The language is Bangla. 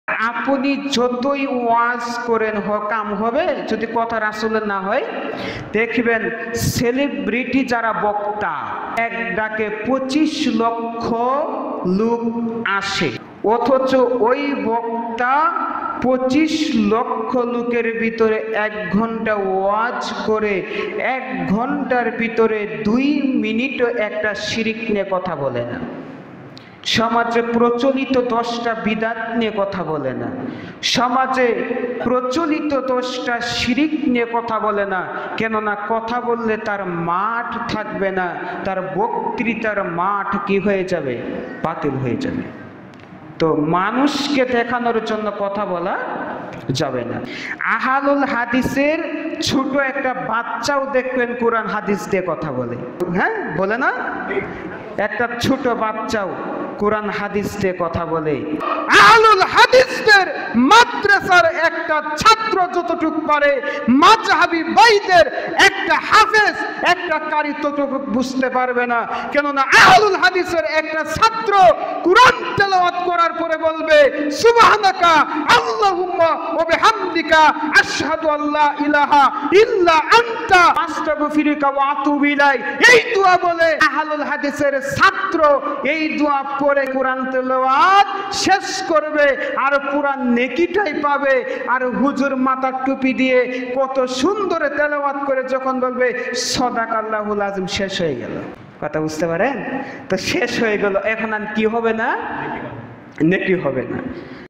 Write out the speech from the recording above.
আপনি যতই ওয়াজ করেন কাম হবে যদি কথা রাসূলের না হয়। দেখবেন সেলিব্রিটি যারা বক্তা, এক ডাকে 25 লক্ষ লোক আসে, অথচ ওই বক্তা 25 লক্ষ লোকের ভিতরে 1 ঘন্টা ওয়াজ করে 1 ঘন্টার ভিতরে 2 মিনিটও একটা শিরিক নিয়ে কথা বলে না। সমাজে প্রচলিত 10টা বিদআত নিয়ে কথা বলে না। সমাজে প্রচলিত 10টা শিরিক নিয়ে কথা বলে না। কেননা কথা বললে তার মাঠ থাকবে না, তার বক্তৃতার মাঠ কি হয়ে যাবে? বাতিল হয়ে যাবে। তো মানুষকে দেখানোর জন্য কথা বলা যাবে না। আহলুল হাদিসের ছোট একটা বাচ্চাও দেখবেন কোরআন হাদিস দিয়ে কথা বলে। হ্যাঁ, বলে না? একটা ছোট বাচ্চাও কোরআন হাদিস দিয়ে কথা বলে। আহলুল হাদিসদের মাদ্রাসার একটা ছাত্র যতটুকু পারে, মাযহাবী ভাইদের একটা হাফেজ, একটা কারি ততটুকু বুঝতে পারবে না। কেননা আহলুল হাদিসের একটা ছাত্র কোরআন তেলাওয়াত করার পরে বলবে সুবহানাকা আল্লাহুম্মা ওয়া বিহামদিকা আশহাদু আল্লা ইলাহা ইল্লা আনতা আস্তাগফিরুকা ওয়া আতুবু ইলাইক। এই দোয়া বলে আহলুল হাদিসের ছাত্র এই দোয়া পড়ে কোরআন তেলাওয়াত শেষ করবে, আর পুরা নেকিটাই পাবে। আর হুজুর মাথার টুপি দিয়ে কত সুন্দর তেলাওয়াত করে যখন বলবে সাদাকাল্লাহুল আযীম, শেষ হয়ে গেল। কথা বুঝতে পারেন? তো শেষ হয়ে গেল, এখন আর কি হবে না? নেকি হবে না।